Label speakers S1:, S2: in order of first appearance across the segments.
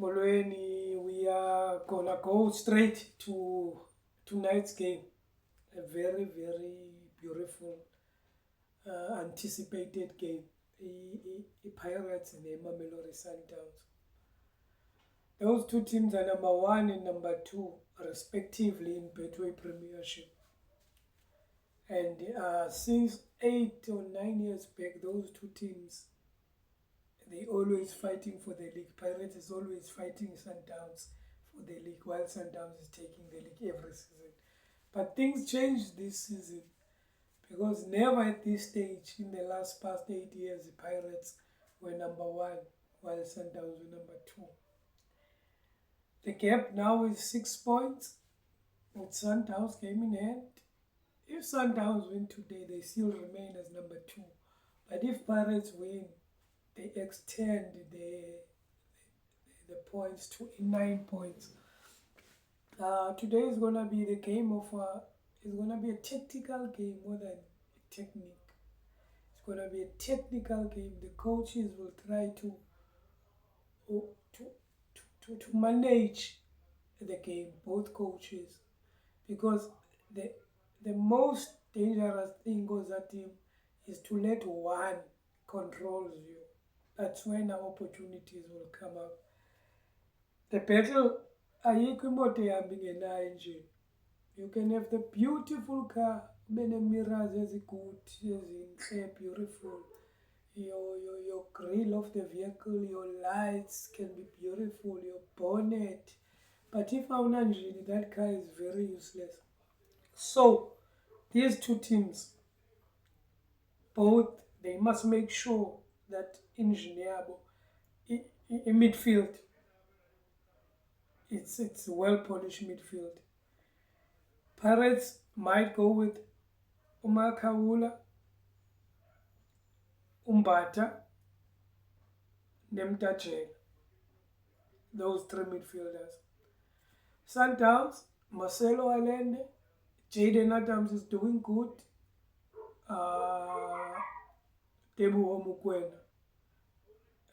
S1: Molweni, we are gonna go straight to tonight's game. A very, very beautiful, anticipated game. Pirates and the Mamelodi Sundowns. Those two teams are number one and number two, respectively, in Betway Premiership. And since 8 or 9 years back, those two teams they always fighting for the league. Pirates is always fighting Sundowns for the league, while Sundowns is taking the league every season. But things changed this season because never at this stage in the past 8 years the Pirates were number one, while Sundowns were number two. The gap now is 6 points with Sundowns game in hand. If Sundowns win today, they still remain as number two. But if Pirates win, they extend the points to 9 points. Today is gonna be the game of it's gonna be a tactical game more than a technique. It's gonna be a technical game. The coaches will try to manage the game, both coaches, because the most dangerous thing goes at him is to let one controls you. That's when our opportunities will come up. The battle ayikho imoto ehamba ingenayo nje. You can have the beautiful car, many mirrors good, ezinhle, beautiful. Your grill of the vehicle, your lights can be beautiful, your bonnet. But if awuna njini, that car is very useless. So these two teams, both they must make sure that engineer in midfield, it's well polished midfield. Pirates might go with Umakawula, Umbata, Nemtajela. Those three midfielders. Sundowns, Marcelo Allende, Jaden Adams is doing good. Debu Omukwena,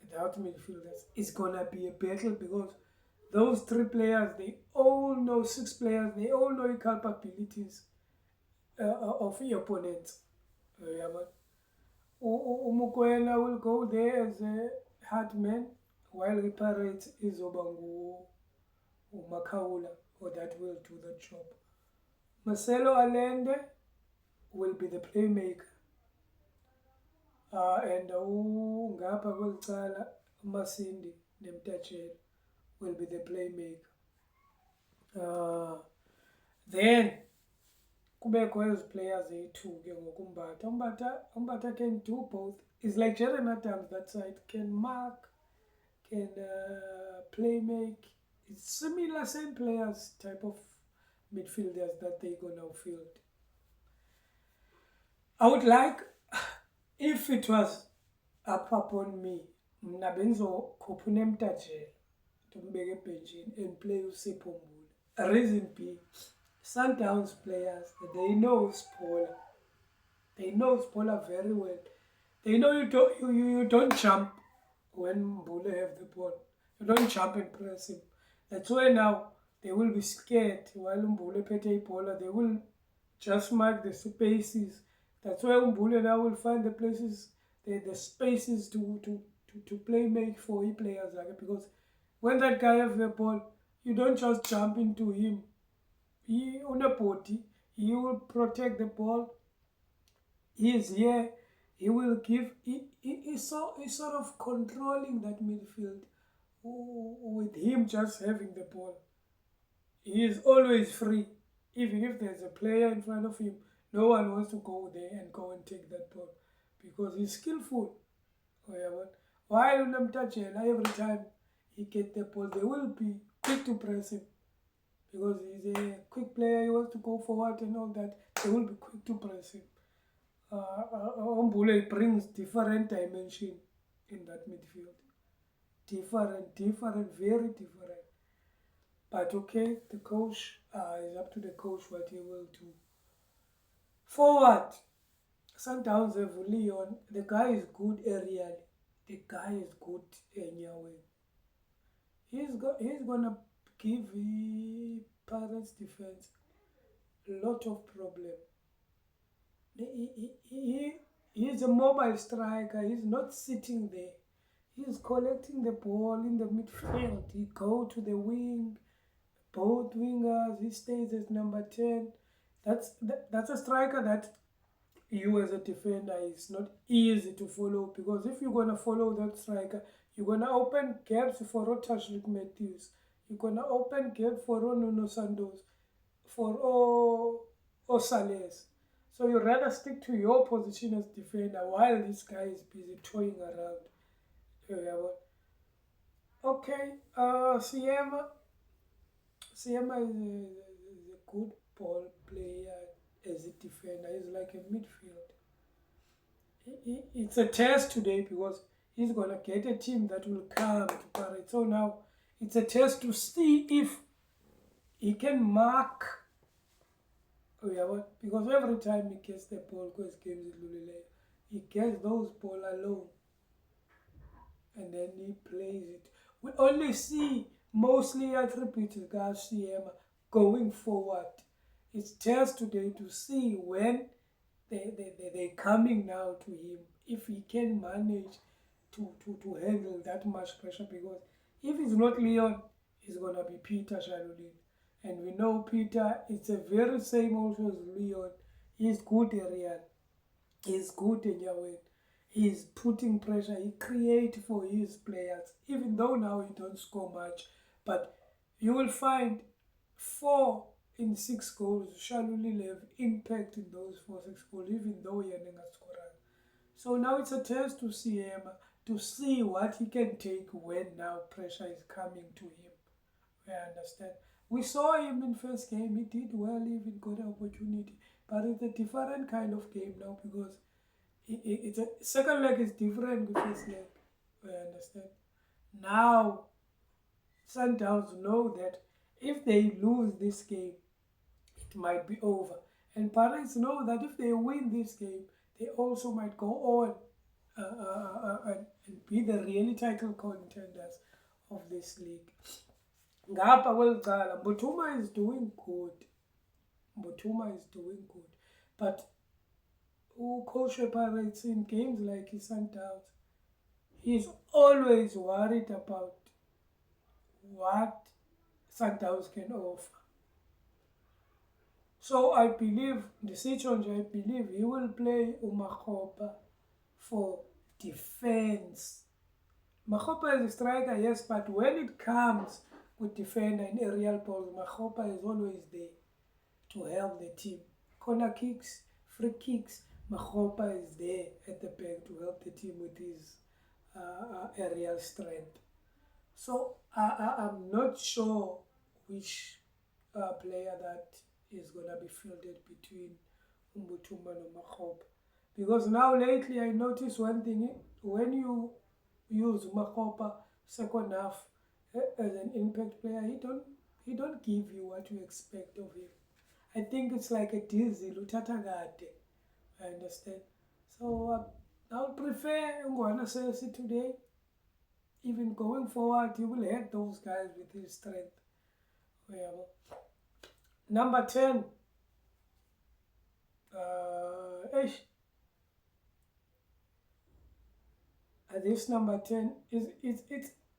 S1: without midfielders. It's gonna be a battle because those three players, they all know, six players, they all know the capabilities of the opponents. Umukwena will go there as a hard man, while the Pirates is Obangu Makaula, or that will do the job. Marcelo Allende will be the playmaker. And ngapha kwelicala uMasindi Nemtatshela will be the playmaker. Then kubekho ezi players eyi-two ke ngoku Umbata can do both. It's like Jaren Adams that side, can mark, can playmake. It's similar, same players, type of midfielders that they're gonna field. I would like, if it was up upon me, mna bengizokhupha uNemtatshela ndimbeke ebhenjini and play uSipho Mbule. Reason being, Sundowns players, they know Spola. They know Spola very well. They know you don't jump when Mbule have the ball. You don't jump and press him. That's why now they will be scared while Mbule pete Ipola. They will just mark the spaces. That's why Mbule now will find the places, the spaces to play make for players, because when that guy has the ball, you don't just jump into him. He on a body, he will protect the ball. He is here. He will give. He's sort of controlling that midfield with him just having the ball. He is always free. Even if there's a player in front of him, no one wants to go there and go and take that ball because he's skillful. While Nemtatshela, every time he gets the ball, they will be quick to press him because he's a quick player. He wants to go forward and all that. They will be quick to press him. Mbule brings different dimension in that midfield. Different, very different. But okay, the coach is up to the coach what he will do. Forward, Sundowns have Leon. The guy is good aerially. The guy is good anyway. He's gonna give Pirates defense a lot of problem. He's a mobile striker. He's not sitting there. He's collecting the ball in the midfield. He go to the wing, both wingers. He stays as number 10. That's a striker that you as a defender is not easy to follow, because if you're gonna follow that striker, you're gonna open gaps for Rotashlik Matthews. You're gonna open gap for Nuno Santos, for Osales. So you rather stick to your position as defender while this guy is busy toying around. Yeah, okay, Siema is a good ball player as a defender. He's like a midfield. It's a test today because he's gonna get a team that will come to Paris. So now it's a test to see if he can mark. Oh yeah, what? Because every time he gets the ball, because games is Lulile, he gets those ball alone, and then he plays it. We only see mostly attributed Garcia going forward. It's just today to see when they're coming now to him, if he can manage to handle that much pressure, because if it's not Leon, it's going to be Peter Shalulin. And we know Peter, it's a very same also as Leon. He's good area. He's good in Yahweh. He's putting pressure. He creates for his players, even though now he don't score much. But you will find 4 in 6 goals. Shaluli have impact in those 4 6 goals, even though he didn't score. So now it's a test to see him, to see what he can take when now pressure is coming to him. I understand. We saw him in first game. He did well, even got an opportunity. But it's a different kind of game now, because it's a second leg is different with first leg. I understand. Now Sundowns know that if they lose this game, it might be over. And parents know that if they win this game, they also might go on and be the really title contenders of this league. Ngapha kwelicala, Mbutuma is doing good. Mbutuma is doing good. But who coach Pirates in games like Sundowns, he's always worried about what Sundowns can offer. So I believe, I believe he will play Umakhopa for defense. Makhopa is a striker, yes, but when it comes with defender and aerial balls, Makhopa is always there to help the team. Corner kicks, free kicks, Makhopa is there at the back to help the team with his aerial strength. So I'm not sure which player that is going to be fielded between Mbutuma and Makhopa. Because now lately I noticed one thing, when you use Makhopa second half as an impact player, he don't give you what you expect of him. I think it's like a diesel utatagade. I understand. So I would prefer Ngwana Sesi today. Even going forward, he will hit those guys with his strength. Number 10. This number 10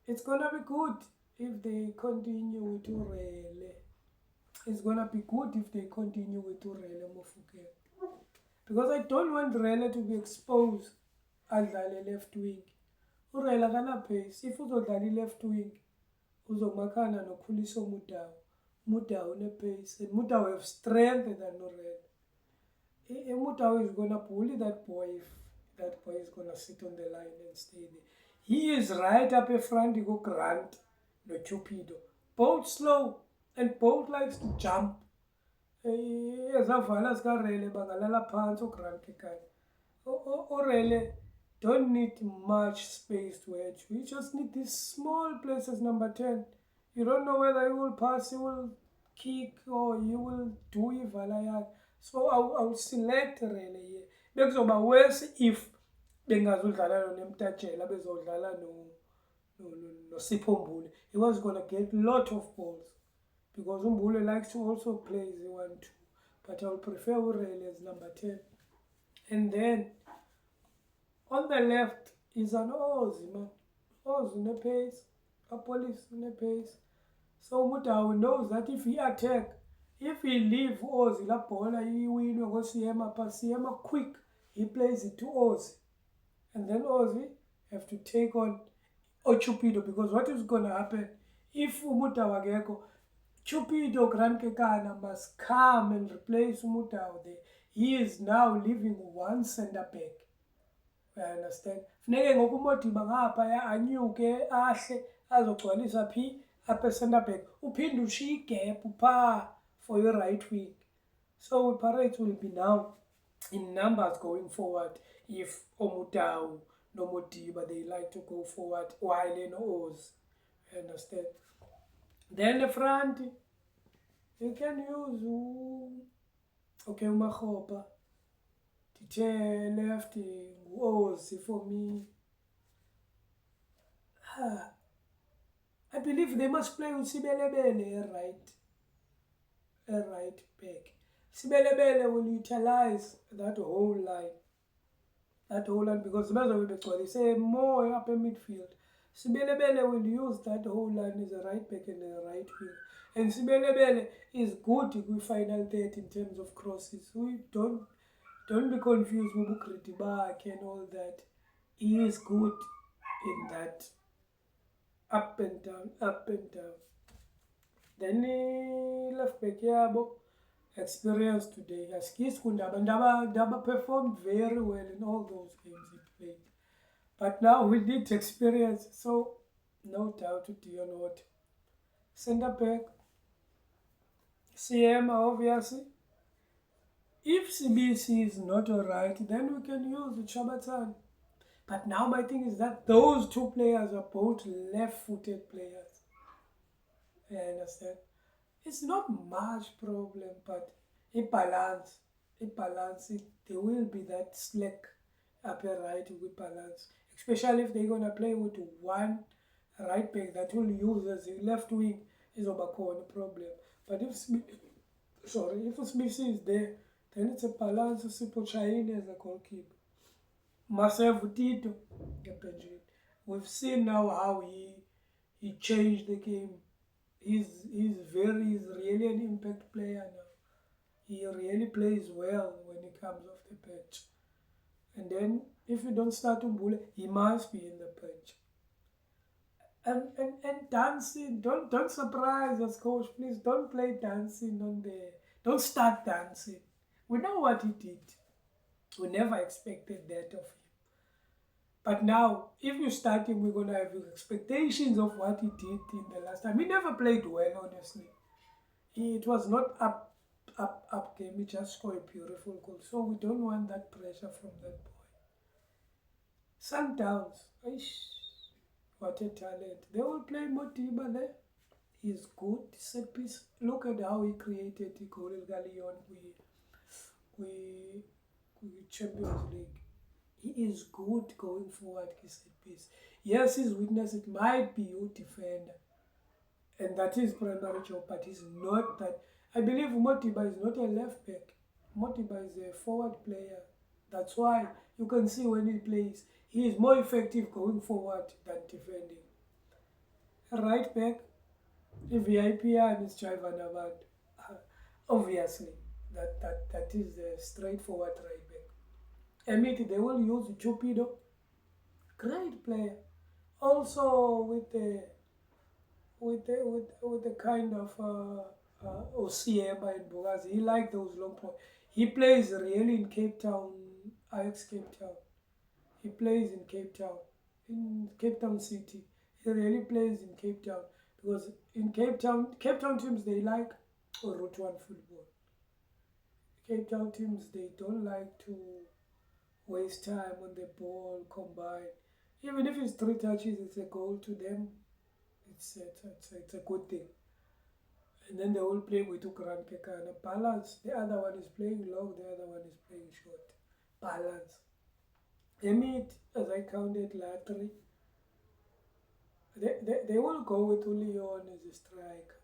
S1: it's gonna be good if they continue with Urele. It's gonna be good if they continue with Urele Mofuke. Because I don't want Rele to be exposed adlale left wing. Urele akana pace. If uzodlala left wing, uzomakhana noKhuliso Mudau. Mudau une-pace. And Mudau have strength than Urele. Mudau is gonna bully that boy if that boy is gonna sit on the line and stay there. He is right up in front. You go Grant, no Chupido. Both slow and both likes to jump. Ezavala zikaRele bangalala phansi uGrant ekhaya. Urele don't need much space to edge. You just need these small places, number 10. You don't know whether he will pass, he will kick, or he will do ivala. So I will select Rele here. Bekuzoba worse if bengazodlala noNemtatshela, bezodlala no Sipho Mbule. He was gonna get lot of balls because Mbule likes to also play as a 1-2. But I would prefer Urele as number 10. And then on the left is an Oz, man. Oz in the pace, a police in the pace. So Mutawu knows that if he attack, if he leave Oz, la bola, he win, go Siema, pass Siema quick, he plays it to Oz. And then Ozzy have to take on Chupido because what is going to happen if Umutawa Geko, Chupido Grand Kekana must come and replace Umutawa there. He is now leaving one center back. I understand. Funeke ngoku uModiba ngaphaya anyuke ahle azogcwalisa phi apha center back. Uphinde ushiye igap phaa for your right wing. So Pirates will be now in numbers going forward if Omutau no Modiba they like to go forward while in Oz. I understand. Then the front you can use okay Umakhopa. Left Oz for me. I believe they must play with Sibelebele right back. Sibelebele will utilize that whole line. Because the will be say more up in midfield. Sibelebele will use that whole line as a right back and a right wing. And Sibelebele is good with final third in terms of crosses. We don't be confused with Bukritibak and all that. He is good in that. Up and down, up and down. Then left back yabo experience today. Askis Daba performed very well in all those games he played. But now we need experience, so no doubt to Dion what. Center back, CM obviously. If CBC is not alright, then we can use the Chabatan. But now my thing is that those two players are both left-footed players. I understand. It's not much problem, but there will be that slack up here right with balance. Especially if they're gonna play with one right back that will use as a left wing is a problem. But if Smith is there, then it's a balance of Sipo Chaini as a goalkeeper. Marcel Tito, we've seen now how he changed the game. He's really an impact player now. He really plays well when he comes off the pitch. And then if you don't start Umbule, he must be in the pitch. And dancing, don't surprise us, coach. Please don't play dancing on the don't start dancing. We know what he did. We never expected that of him. But now, if you start him, we're gonna have expectations of what he did in the last time. He never played well, honestly. It was not up game. He just scored a beautiful goal. So we don't want that pressure from that boy. Sundowns, what a talent! They will play Motiba there. He's good. Set piece. Look at how he created the goal in Galion. We Champions League. He is good going forward, his set piece. Yes, his weakness, it might be your defender. And that is primary job, but he's not that. I believe Motiba is not a left back. Motiba is a forward player. That's why you can see when he plays, he is more effective going forward than defending. Right back, the VIP and is Jaivan Abad. Obviously, that is the straightforward right back. Emit, they will use Chupido. Great player. Also with the kind of Osiema and Bogazi. He likes those long points. He plays really in Cape Town, Ajax Cape Town. He plays in Cape Town City. He really plays in Cape Town because in Cape Town teams they like Route 1 football. Cape Town teams they don't like to waste time on the ball, combine. Even if it's 3 touches, it's a goal to them. It's a good thing. And then they all play with Ukran Kekana. Balance. The other one is playing long, the other one is playing short. Balance. Emit, as I counted, Latri. they will go with Leon as a striker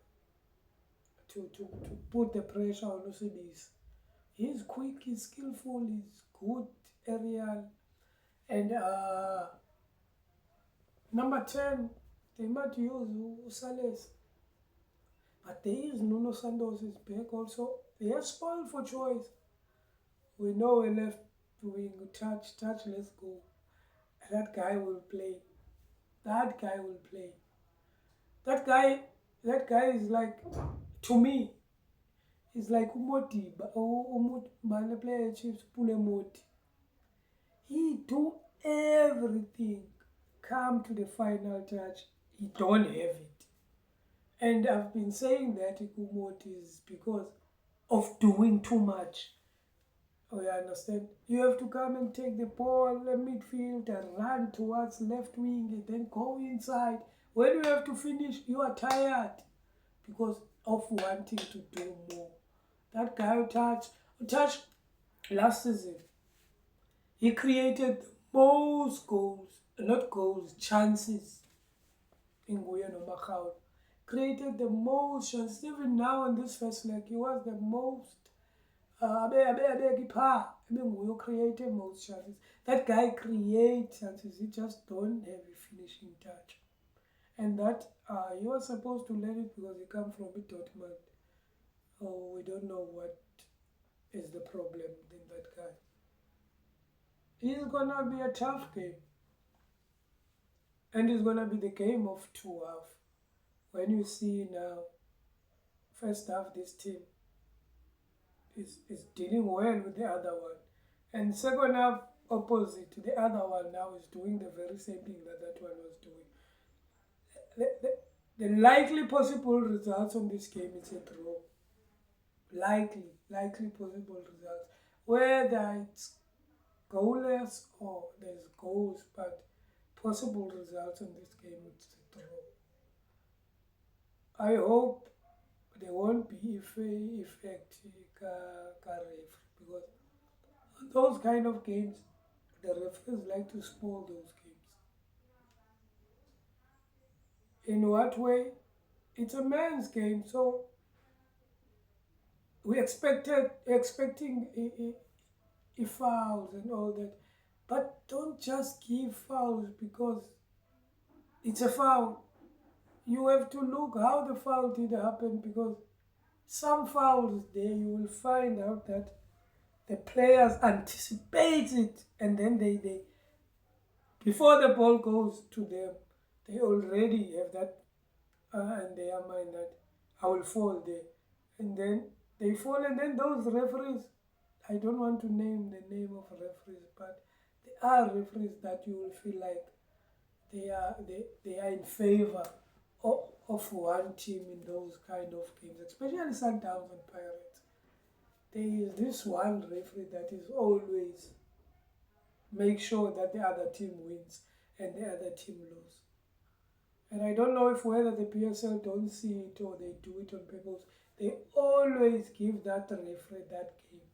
S1: to put the pressure on Usibis. He's quick, he's skillful, he's good aerial. And number 10, they might use Usales. But there is Nuno Santos is back also. They are spoiled for choice. We know a left wing, touch, let's go. That guy will play. That guy will play. That guy, that guy is like, to me, is like Umodiba or the player Chiefs Pule Moti. He do everything. Come to the final touch, he don't have it. And I've been saying that Ikumoti is because of doing too much. Oh, you understand? You have to come and take the ball, the midfield, and run towards left wing, and then go inside. When you have to finish, you are tired because of wanting to do more. That guy who touched last season, he created the most goals, not goals, chances in Guyana Macau. Created the most chances. Even now in this first leg, he was the most who created most chances. That guy creates chances, he just don't have a finishing touch. And that he was supposed to learn it because he come from a Dortmund. Oh, we don't know what is the problem in that guy. It's gonna be a tough game. And it's gonna be the game of two halves. When you see now, first half this team is dealing well with the other one. And second half, opposite, the other one now is doing the very same thing that that one was doing. The likely possible results on this game is a draw. Likely possible results. Whether it's goalless or there's goals, but possible results on this game is a draw. I hope there won't be effect referee because those kind of games, the referees like to spoil those games. In what way? It's a man's game, so we expecting fouls and all that, but don't just give fouls because it's a foul. You have to look how the foul did happen because some fouls there you will find out that the players anticipate it and then they before the ball goes to them, they already have that in their mind that I will fall there. And then they fall, and then those referees, I don't want to name the name of referees, but there are referees that you will feel like they are in favor of one team in those kind of games, especially Sundowns and Pirates. There is this one referee that is always make sure that the other team wins and the other team loses. And I don't know if whether the PSL don't see it or they do it on purpose. They always give that referee that game.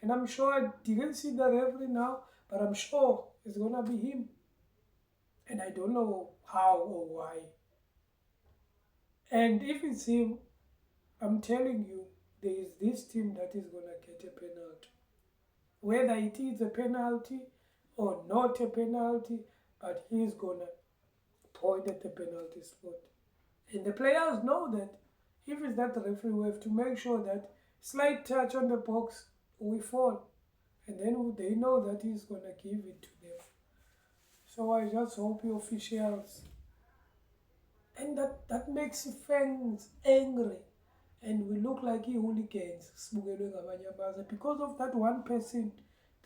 S1: And I'm sure I didn't see the referee now, but I'm sure it's gonna be him. And I don't know how or why. And if it's him, I'm telling you, there is this team that is gonna get a penalty. Whether it is a penalty or not a penalty, but he's gonna point at the penalty spot. And the players know that if it's that referee, we have to make sure that slight touch on the box, we fall. And then they know that he's going to give it to them. So I just hope the officials, and that makes fans angry. And we look like hooligans, because of that one person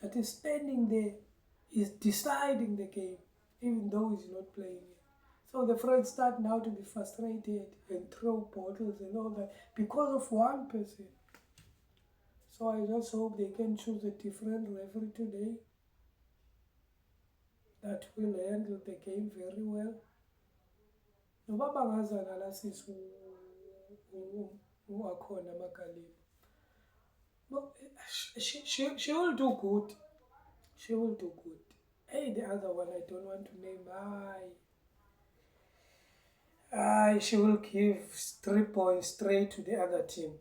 S1: that is standing there, is deciding the game, even though he's not playing it. So the friends start now to be frustrated and throw bottles and all that because of one person. So I just hope they can choose a different referee today that will handle the game very well. Noba bangazana la sisi akhona Magalima. No, she will do good. She will do good. Hey, the other one I don't want to name. she will give 3 points straight to the other team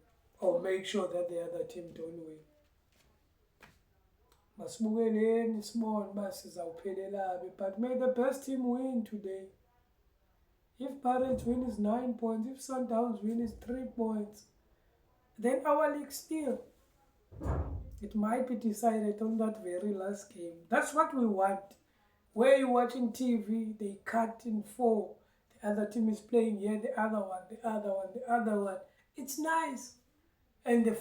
S1: or make sure that the other team don't win. Masibukeleni sibone uba sizawuphelelaphi, but may the best team win today. If Pirates win is 9 points, if Sundowns win is 3 points, then our league still, it might be decided on that very last game. That's what we want. Where you're watching TV, they cut in 4. The other team is playing here, the other one, the other one, the other one. It's nice. And the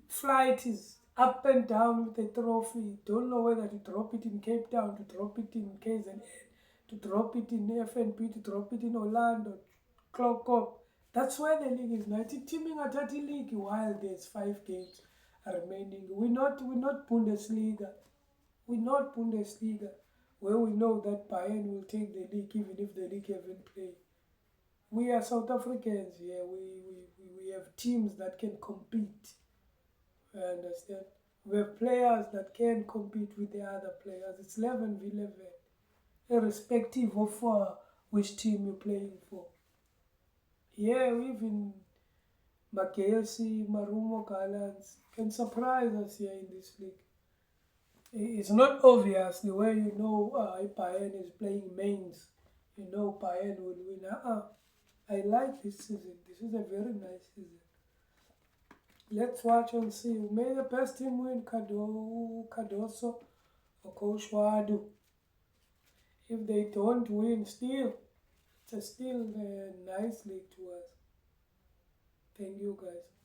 S1: flight is up and down with the trophy. Don't know whether to drop it in Cape Town, to drop it in KZN, to drop it in FNP, to drop it in Orlando, Clock. That's why the league is nice. Teaming at the league while there's 5 games remaining. We're not Bundesliga. We're not Bundesliga, where we know that Bayern will take the league even if the league haven't played. We are South Africans here. We have teams that can compete. I understand. We have players that can compete with the other players. It's 11v11, irrespective of which team you're playing for. Yeah, even Magelsi, Marumo Gallants can surprise us here in this league. It's not obvious the way you know if Bayern is playing mains. You know Bayern will win. I like this season. This is a very nice season. Let's watch and see. May the best team win, Cardoso or Coach Wadu. If they don't win, still, it's still a nice league to us. Thank you, guys.